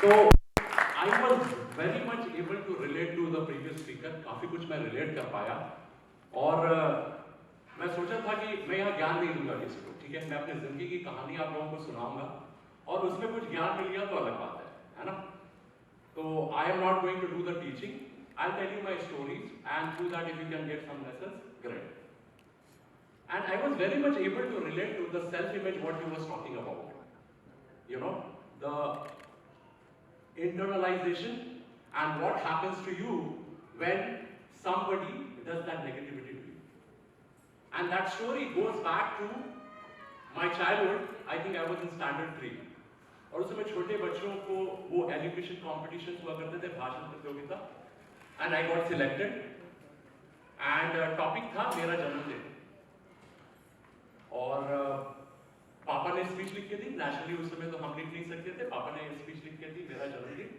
So I was very much able to relate to the previous speaker. काफी कुछ मैं relate कर पाया और मैं सोचा था कि मैं यहाँ ज्ञान नहीं दूंगा किसी को, ठीक है? मैं अपनी जिंदगी की कहानी आप लोगों को सुनाऊंगा और उसमें कुछ ज्ञान मिल गया तो अलग बात है ना? तो I am not going to do the teaching. I'll tell you my stories, and through that, if you can get some lessons, great. And I was very much able to relate to the self-image what he was talking about. You know, the internalization and what happens to you when somebody does that negativity to you. And that story goes back to my childhood. I think I was in standard 3. और उसमें छोटे बच्चों को वो education competitions हुआ करते थे, भाषण प्रतियोगिता, and I got selected and topic था मेरा जन्मदिन और पापा ने स्पीच लिख के दी। नेशनली उस समय तो हम लिख नहीं सकते थे, पापा ने स्पीच लिख के दी मेरा जन्मदिन।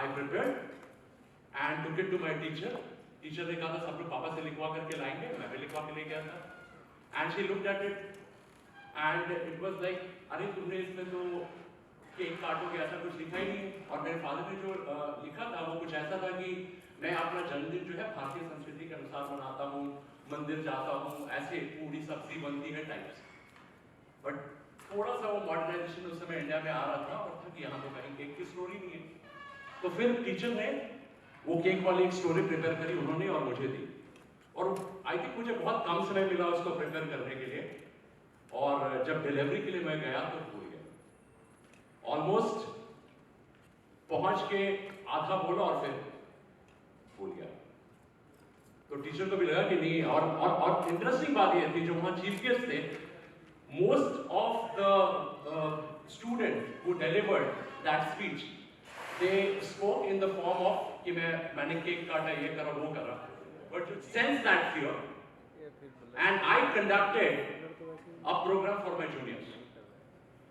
I prepared and took it to my teacher. Teacher ने कहा था सब लोग पापा से लिखवा करके लाएंगे, मैं भी लिखवा के ले गया था and she looked at it and it was like अरे तुमने इसमें तो केक काटोगे ऐसा कुछ लिखा ही नहीं है। और मेरे फादर ने जो लिखा था वो कुछ ऐसा था कि मैं अपना जन्मदिन जो है भारतीय संस्कृति के अनुसार मनाता हूँ, मंदिर जाता हूँ, ऐसे पूरी सब्जी बनती है टाइप्स। बट थोड़ा सा वो मॉडर्नाइजेशन उस समय इंडिया में आ रहा था और था कि यहाँ तो कहीं केक की स्टोरी नहीं है। तो फिर टीचर ने वो केक वाली एक स्टोरी प्रिपेयर करी उन्होंने और मुझे दी और आई थिंक मुझे बहुत कम समय मिला उसको प्रिपेयर करने के लिए और जब डिलीवरी के लिए मैं गया तो भूल गया। ऑलमोस्ट पहुंच के आधा बोला और फिर भूल गया। तो टीचर को भी लगा कि नहीं। और इंटरेस्टिंग बात ये थी जो वहां चीफ गेस्ट थे, most of the student who delivered that speech they spoke in the form of कि मैंने केक काटा, ये करा, वो करा, but sense that fear and I conducted a program for my juniors,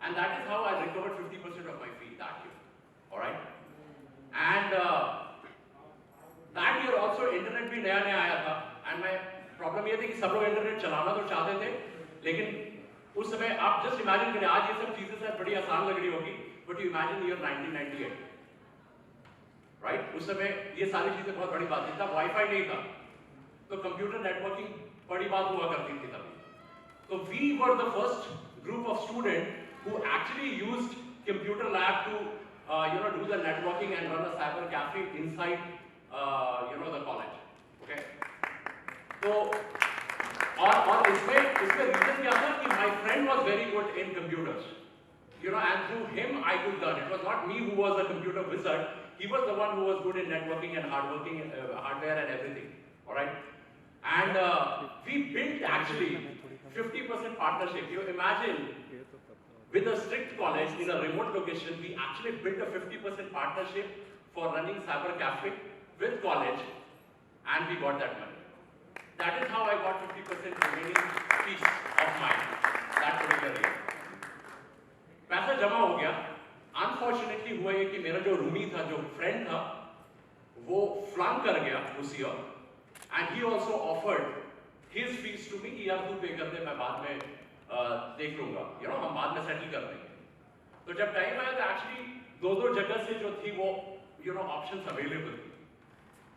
and that is how I recovered 50% of my fee that year. All right, and that year also internet भी नया नया आया था and my problem ये थी कि सब लोग इंटरनेट चलाना तो चाहते थे, लेकिन उस समय आप just imagine करें, आज ये सब चीजें शायद बड़ी आसान लग रही होगी, but you imagine year 1998, right? उस समय ये सारी चीजें बहुत बड़ी बात थी। तब वाईफाई नहीं था तो कंप्यूटर नेटवर्किंग बड़ी बात हुआ करती थी तब। So we were the first group of students who actually used computer lab to, do the networking and run a cyber cafe inside, the college. Okay. So, और इसमें reason क्या था कि my friend was very good in computers, and through him I could learn. It was not me who was a computer wizard. He was the one who was good in networking and hardware and everything. All right. And we built actually 50% partnership. You imagine with a strict college in a remote location, we actually built a 50% partnership for running cyber cafe with college, and we got that money. That is how I got 50% remaining piece of mine that particular year. पैसा जमा हो गया। Unfortunately हुआ ये कि मेरा जो रूमी था, जो फ्रेंड था, वो फ्लंक कर गया उस year, and he also offered his fees to me कि यार तू पे कर दे, मैं बाद में देख लूंगा, हम बाद में सेटल कर देंगे। तो जब टाइम आया तो एक्चुअली दो जगह से जो थी वो ऑप्शंस अवेलेबल थी।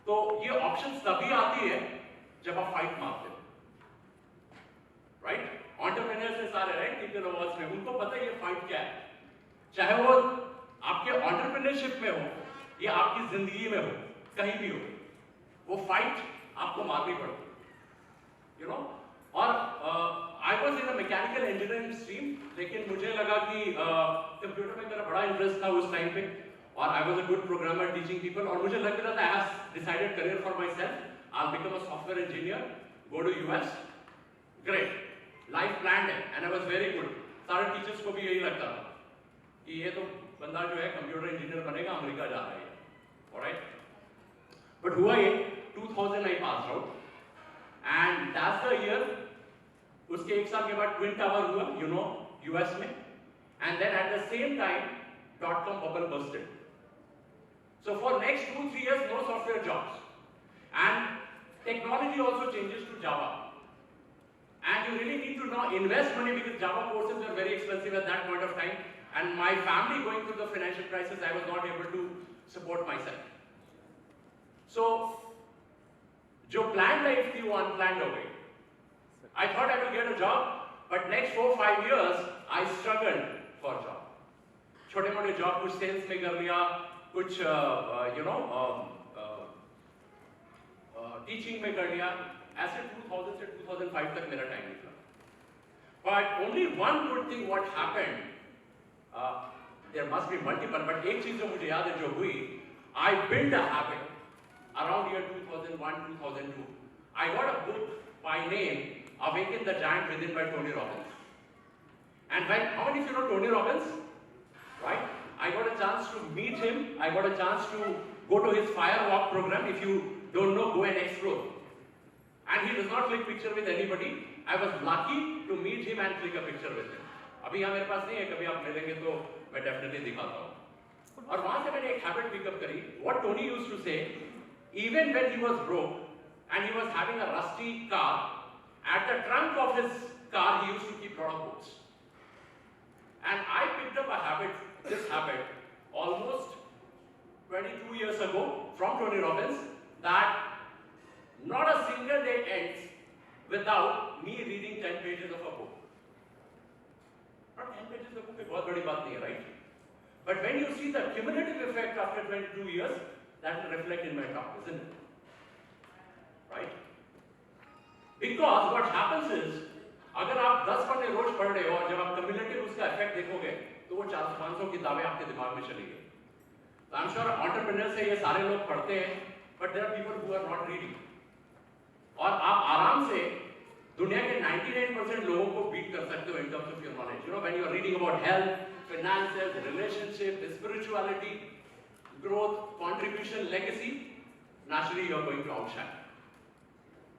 तो ये ऑप्शंस तभी आती है जब आप फाइट मारते हो, राइट? एंटरप्रेन्योर्स से सारे, राइट, टीपीएल अवार्ड्स में उनको पता है ये फाइट क्या है, चाहे वो आपके एंटरप्रेन्योरशिप में हो या आपकी जिंदगी में हो, कहीं भी हो, वो फाइट आपको मारनी पड़ती, और I was in mechanical engineering stream, लेकिन मुझे लगा कि कंप्यूटर में मेरा बड़ा इंटरेस्ट था उस टाइम पे और I was a good programmer teaching people, और मुझे लग रहा था I have decided career for my self, I become a software engineer, go to US, great, life plan है, and I was very good. सारे teachers को भी यही लगता था कि ये तो बंदा जो है कंप्यूटर इंजीनियर बनेगा, अमेरिका जा रहा है, ऑलराइट। बट हुआ ये 2000 I pass out and that's the year, उसके एक साल के बाद ट्विन टावर हुआ, यूएस में, and then at the same time .com bubble busted. So for next 2-3 years, no software jobs, and technology also changes to Java, and you really need to now invest money because Java courses were very expensive at that point of time. And my family going through the financial crisis, I was not able to support myself. So, जो planned life थी वो unplanned हो गई. I thought I will get a job, but next 4-5 years I struggled for a job. छोटे-मोटे job कुछ sales में कर लिया, कुछ teaching में कर लिया. ऐसे 2000 से 2005 तक मेरा time निकला. But only one good thing what happened. There must be multiple, but एक चीज जो मुझे याद है जो हुई, I built a habit around year 2001-2002. I got a book by name Awaken the Giant Within by Tony Robbins. And how many of you know Tony Robbins? Right? I got a chance to meet him. I got a chance to go to his Firewalk program. If you don't know, go and explore. And he does not click picture with anybody. I was lucky to meet him and click a picture with him. अभी यहाँ मेरे पास नहीं है, कभी आप मिलेंगे तो मैं definitely दिखाता हूँ. और वहाँ से मैंने एक habit pick up करी. What Tony used to say, even when he was broke and he was having a rusty car, at the trunk of his car he used to keep lot of books. And I picked up a habit, this habit, almost 22 years ago from Tony Robbins, that not a single day ends without me reading 10 pages of a book. Not 10 pages of a book is बहुत बड़ी बात नहीं है, right? But when you see the cumulative effect after 22 years, that will reflect in my talk, isn't it? Right? Because what happens is, अगर आप 10 पन्ने रोज पढ़ रहे हो और जब आप cumulative उसका effect देखोगे, तो वो 400-500 किताबें आपके दिमाग में चली गई. So I'm sure entrepreneurs से ये सारे लोग पढ़ते हैं, but there are people who are not reading. और आप आराम से दुनिया के 99% लोगों को beat कर सकते हो in terms of your knowledge. You know, when you are reading about health, finances, relationship, spirituality, growth, contribution, legacy, naturally you are going to outshine.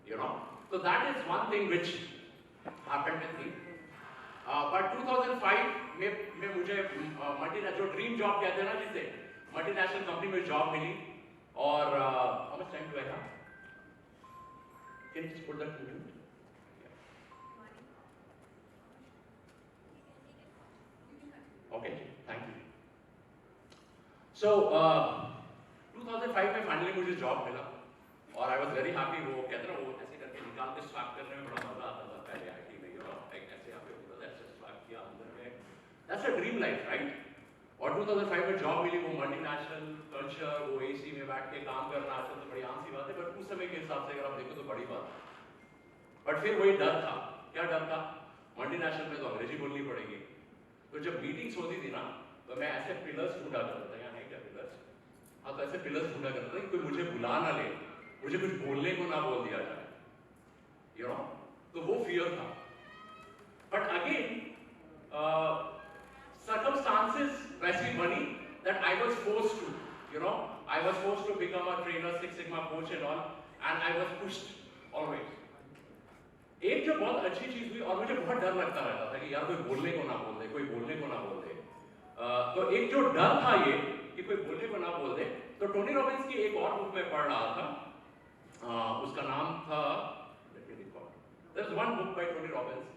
You know, so that is one thing which happened with me. But 2005 में मुझे जो dream job कहते हैं ना जिसे multinational company में job मिली और how much time do I have? Can you just put that to me? Okay, thank you. So 2005 में finally मुझे job मिला और I was very happy. वो कहते हैं ना वो ऐसे करके निकाल के swap करने में बड़ा मजा आता था पहले IT में, you know, ऐसे यहाँ पे होता था, ऐसे swap किया अंदर में. That's a dream life, right? और 2005 में job मिली, वो multinational culture, वो AC में बैठ के काम करना आजकल तो बड़ी आम सी बात है, but उस समय के हिसाब से अगर आप देखो तो बड़ी बात है. But फिर वही डर था. क्या डर था? Multinational में तो अंग्रेजी बोलनी पड़ेगी. तो जब मीटिंग्स होती थी ना, तो मैं ऐसे पिलर्स ढूंढा करता था, या नहीं क्या पिलर्स? हाँ, तो ऐसे पिलर्स ढूंढा करता था कि कोई मुझे बुला ना ले, मुझे कुछ बोलने को ना बोल दिया जाए, you know? तो वो फियर था. But again, circumstances वैसी बनी that I was forced to, you know, I was forced to become a trainer, Six Sigma coach and all, and I was pushed always. एक जो बहुत अच्छी चीज हुई और मुझे बहुत डर लगता रहता था कि यार कोई बोलने को ना बोल दे, कोई बोलने को ना बोल दे. तो एक जो डर था ये कि कोई बोलने को ना बोल दे, तो टोनी रॉबिन्स की एक और बुक में पढ़ रहा था. उसका नाम था, there's one book by Tony Robbins,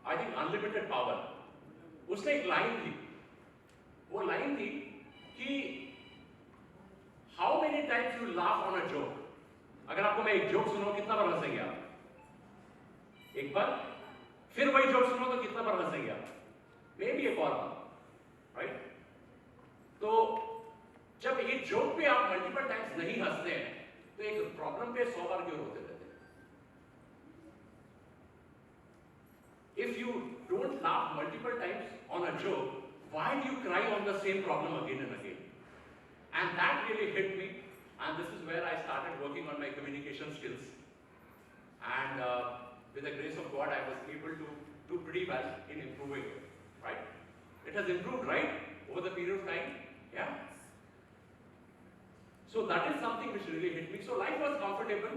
I think Unlimited Power. उसने एक लाइन थी, वो लाइन थी कि how many times you laugh on a joke. अगर आपको मैं एक जोक सुनाऊं कितना बार हंसेंगे आप? एक बार. फिर वही जोक सुनो तो कितना बार हंसेंगे आप? मे बी एक और बार, राइट? तो जब एक जोक पे आप मल्टीपल टाइम्स नहीं हंसते हैं, तो एक प्रॉब्लम पे 100 बार क्यों रोते रहते हैं? If you don't laugh multiple times on a joke, why do you cry on the same problem again and again? And that really hit me. And this is where I started working on my communication skills. And with the grace of God, I was able to do pretty well in improving it, right? It has improved, right? Over the period of time, yeah? So that is something which really hit me. So life was comfortable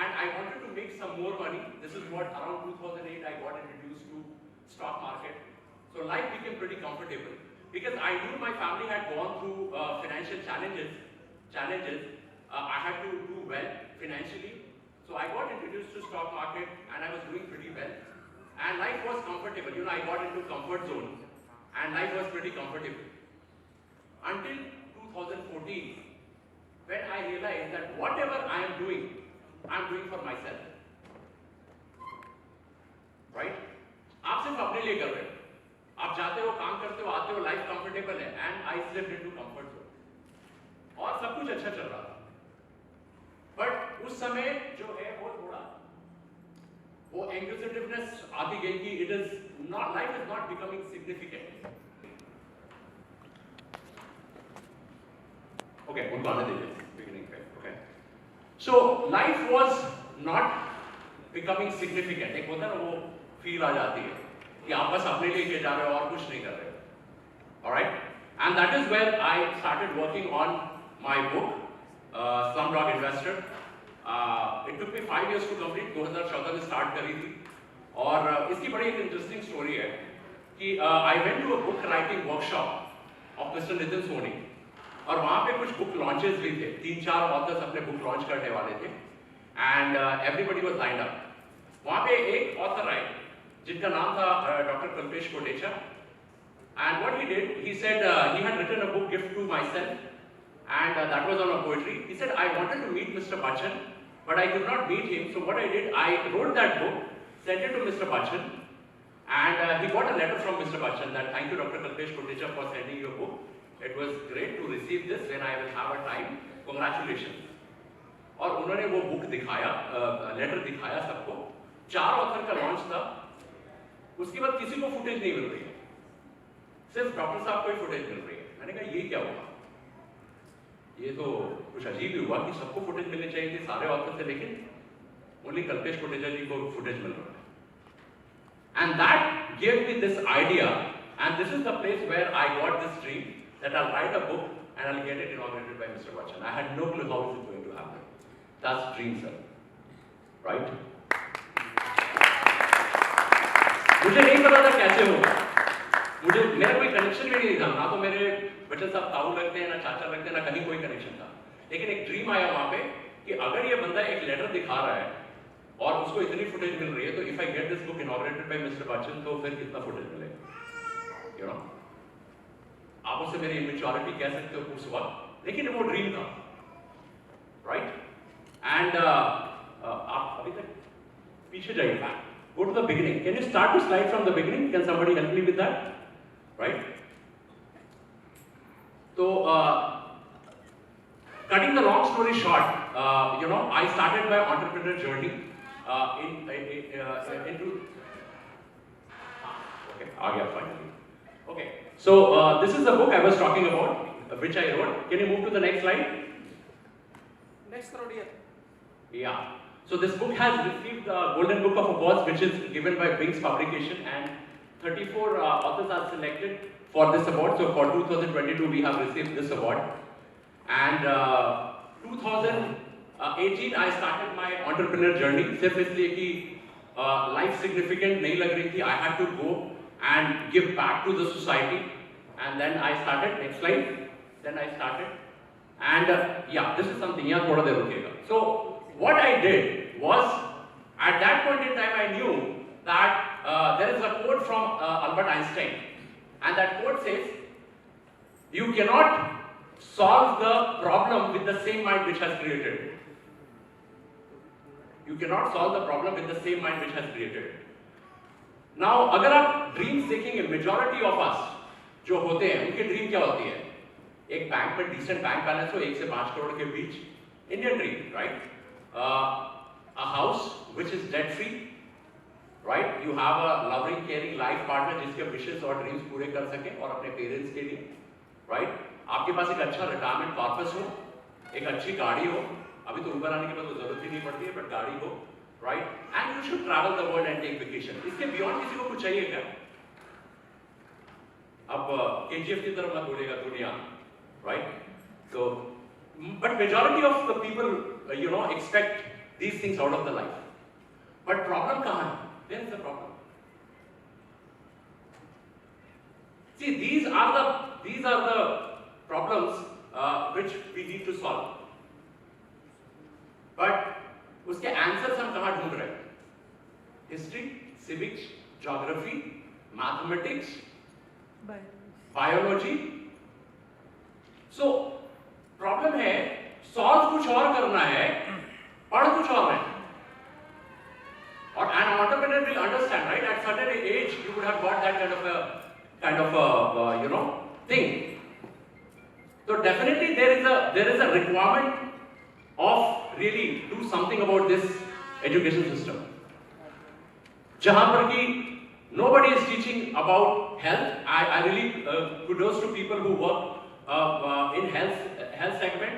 and I wanted to make some more money. This is what around 2008 I got introduced to stock market. So life became pretty comfortable because I knew my family had gone through financial challenges. I had to do well financially. So I got introduced to stock market and I was doing pretty well. and life was comfortable. You know, I got into comfort zone, and life was pretty comfortable. Until 2014, when I realized that whatever I am doing for myself. Right? आप सिर्फ अपने लिए कर रहे हो. आप जाते हो, काम करते हो, आते हो, लाइफ कंफर्टेबल है, and I slipped into comfort zone. और सब कुछ अच्छा चल रहा था. But उस समय जो है वो थोड़ा वो inquisitiveness आती गई कि it is not, life is not becoming significant. Okay, उनको आने दीजिए beginning पे. Okay. So life was not becoming significant. एक होता है ना वो feel आ जाती है कि आप बस अपने लिए किए जा रहे हो और कुछ नहीं कर रहे हो. Alright? And that is where I started working on my book, Slumdog Investor. It took me 5 years to complete. 2014 में start करी थी. और इसकी बड़ी एक interesting story है कि I went to a book writing workshop of Mr. Nitin Soni. और वहाँ पे कुछ book launches भी थे. 3-4 authors अपने book launch करने वाले थे. And everybody was lined up. वहाँ पे एक author आए जिनका नाम था Dr. Kalpesh Kotecha. And what he did, he said he had written a book, Gift to Myself, and that was on a poetry. He said, I wanted to meet Mr. Bachchan, but I could not meet him. So what I did, I wrote that book, sent it to Mr. Bachchan, and he got a letter from Mr. Bachchan that thank you Dr. Kalpesh Kotecha for sending your book. It was great to receive this when I will have a time. Congratulations. और उन्होंने वो book दिखाया, letter दिखाया सबको. 4 author का launch था. उसके बाद किसी को फुटेज नहीं मिल रही है, सिर्फ डॉक्टर साहब को ही फुटेज मिल रही है. मैंने कहा ये क्या हुआ? ये तो कुछ अजीब ही हुआ कि सबको फुटेज मिलनी चाहिए थी सारे ऑथर से, लेकिन ओनली कल्पेश कोटेचा जी को फुटेज मिल रहा है. And that give me this idea, and this is the place where I got this dream that I write a book and I'll get it inaugurated by Mr. Bachchan. I had no clue how this is going to happen. That's dream, sir. Right? मुझे नहीं पता था कैसे होगा. मुझे मेरा कोई connection भी नहीं था. ना तो मेरे बच्चन साहब ताऊ लगते हैं, ना चाचा लगते हैं, ना कहीं कोई कनेक्शन था. लेकिन एक ड्रीम आया वहाँ पे कि अगर ये बंदा एक लेटर दिखा रहा है और उसको इतनी फुटेज मिल रही है, तो if I get this book inaugurated by Mr. Bachchan, तो फिर कितना फुटेज मिलेगा? You know? आप उससे मेरी इमेच्योरिटी कह सकते हो उस वक्त, लेकिन वो ड्रीम था. राइट? एंड आप अभी तक पीछे जाइए. Go to the beginning. Can you start the slide from the beginning? Can somebody help me with that? Right? So, cutting the long story short, you know, I started my entrepreneur journey into. Okay, आ गया finally. Okay. So this is the book I was talking about, which I wrote. Can you move to the next slide? Next row here. Yeah. So this book has received the Golden Book of Awards, which is given by Wings Publication, and 34 authors are selected for this award. So for 2022, we have received this award. And 2018, I started my entrepreneur journey. सिर्फ इसलिए कि life significant नहीं लग रही थी. I had to go and give back to the society, and then I started. Next slide. Then I started, and yeah, this is something. यहाँ थोड़ा देर रुकेगा. So what I did was, at that point in time, I knew that there is a quote from Albert Einstein, and that quote says, "You cannot solve the problem with the same mind which has created it. You cannot solve the problem with the same mind which has created it." Now, अगर आप dreams देखेंगे, majority of us जो होते हैं, उनकी dream क्या होती है? एक बैंक में डिसेंट बैंक बैलेंस हो 1 से 5 करोड़ के बीच. Indian dream, right? A house which is debt free, right? You have a loving, caring life partner जिसके विशेस और ड्रीम्स पूरे कर सके और अपने पेरेंट्स के लिए, राइट? आपके पास एक अच्छा रिटायरमेंट पर्पस हो, एक अच्छी गाड़ी हो. अभी तो ऊपर आने के बाद तो जरूरत ही नहीं पड़ती है, बट गाड़ी हो, right? And you should travel the world and take vacation. इसके beyond किसी को कुछ चाहिए क्या? अब KGF की तरफ मत बोलेगा दुनिया, right? So, but majority of the people, you know, expect these things out of the life. But problem कहाँ है? There is a problem. See, these are the problems which we need to solve. But उसके answers हम कहाँ ढूंढ रहे हैं? History, civics, geography, mathematics, biology. So problem है solve कुछ और करना है, पढ़ कुछ और है. Or an entrepreneur will understand, right? At certain age, you would have got that kind of a thing. So definitely there is a requirement of really do something about this education system. जहाँ पर कि nobody is teaching about health. I really kudos to people who work in health segment.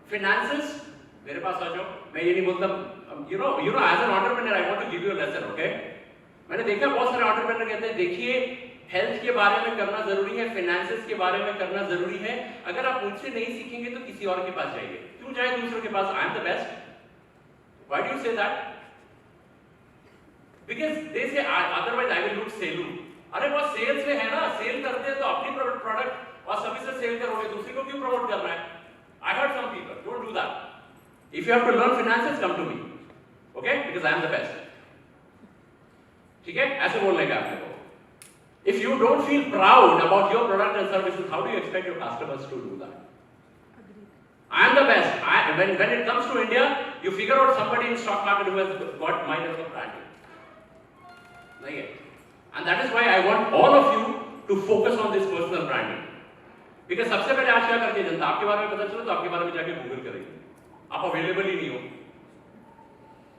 Finances, मेरे पास आ जाओ. मैं ये नहीं बोलता. You know, as an entrepreneur, I want to give you a lesson, okay? मैंने देखा बहुत सारे entrepreneur कहते हैं, देखिए, health के बारे में करना जरूरी है, finances के बारे में करना जरूरी है. अगर आप मुझसे नहीं सीखेंगे तो किसी और के पास जाइए. क्यों जाए दूसरों के पास? I am the best. Why do you say that? Because they say, otherwise I will look selu. अरे वो sales में है ना, sale करते हैं तो अपनी product और services sale करोगे, दूसरे को क्यों promote करना है? I heard some people, don't do that. If you have to learn finances, come to me. Okay? Because I am the best. ठीक है? ऐसे बोलने का आपने को. If you don't feel proud about your product and services, how do you expect your customers to do that? I am the best. When it comes to India, you figure out somebody in stock market who has got my level of branding. नहीं है. And that is why I want all of you to focus on this personal branding. Because सबसे पहले आज क्या करती है जनता? आपके बारे में पता चलो तो आपके बारे में जाके गूगल करेगी. आप अवेलेबल ही नहीं हो.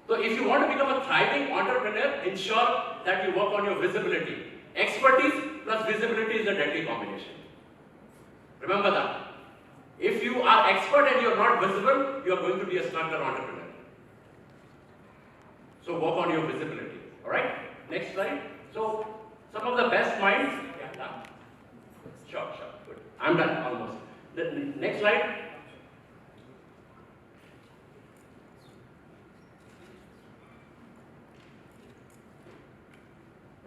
So if you want to become a thriving entrepreneur, ensure that you work on your visibility. Expertise plus visibility is a deadly combination. Remember that. If you are expert and you are not visible, you are going to be a struggler entrepreneur. So work on your visibility. All right. Next slide. So some of the best minds. Yeah, done. Sure. Good. I'm done almost. The next slide.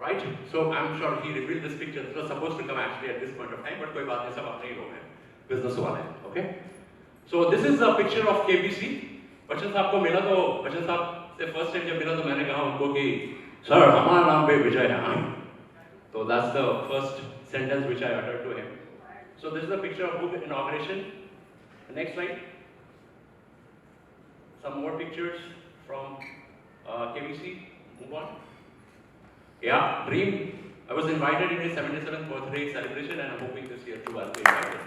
Right? So I'm sure he revealed this picture. This was supposed to come actually at this point of time, but कोई बात नहीं, सब अपने ही लोग हैं, business वाले हैं, okay? So this is a picture of KBC. Bachchan साहब को मिला तो बच्चन साहब से first time जब मिला तो मैंने कहा उनको कि सर हमारा नाम भी विजय है. So that's the first sentence which I uttered to him. So this is a picture of book inauguration. Next slide. Some more pictures from KBC. Move on. Yeah, dream. I was invited in his 77th birthday celebration and I'm hoping this year too I'll be invited.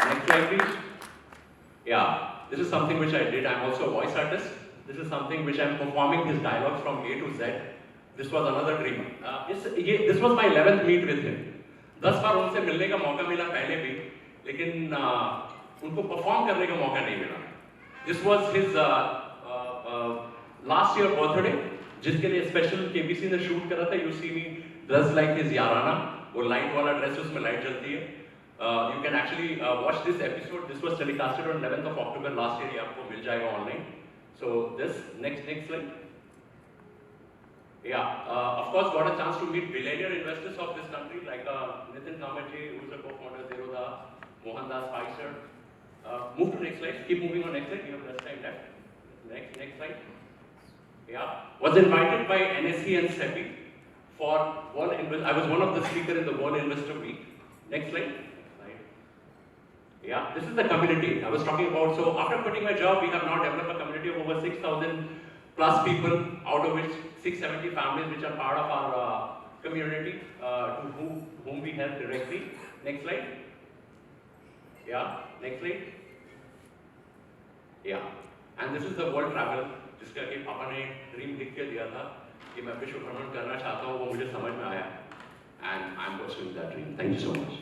Next slide please. Yeah, this is something which I did. I'm also a voice artist. This is something which I'm performing his dialogues from A to Z. This was another dream. This was my 11th meet with him. 10 बार उनसे मिलने का मौका मिला पहले भी, लेकिन उनको perform करने का मौका नहीं मिला. This was his last year birthday. जिसके लिए स्पेशल केबीसी ने शूट करा था. You see me dress like his Yaarana. वो लाइट वाला ड्रेस, उसमें लाइट जलती है. You can actually watch this episode. This was telecasted on 11th of October last year. ये आपको मिल जाएगा online. So this next slide. Of course got a chance to meet billionaire investors of this country like Nitin Kamath, who is a co-founder, Zerodha, Mohandas, Pfizer. Move to next slide. Keep moving on next slide. You have less time left. Next slide. Was invited by NSE and SEBI for World Investor. I was one of the speakers in the World Investor Week. Next slide. This is the community I was talking about. So after quitting my job, we have now developed a community of over 6,000 plus people, out of which 670 families which are part of our community, to whom we help directly. Next slide. Next slide. And this is the world travel. जिसका कि पापा ने dream लिख के दिया था कि मैं विश्व भ्रमण करना चाहता हूँ, वो मुझे समझ में आया. And I'm pursuing that dream. Thank you so much.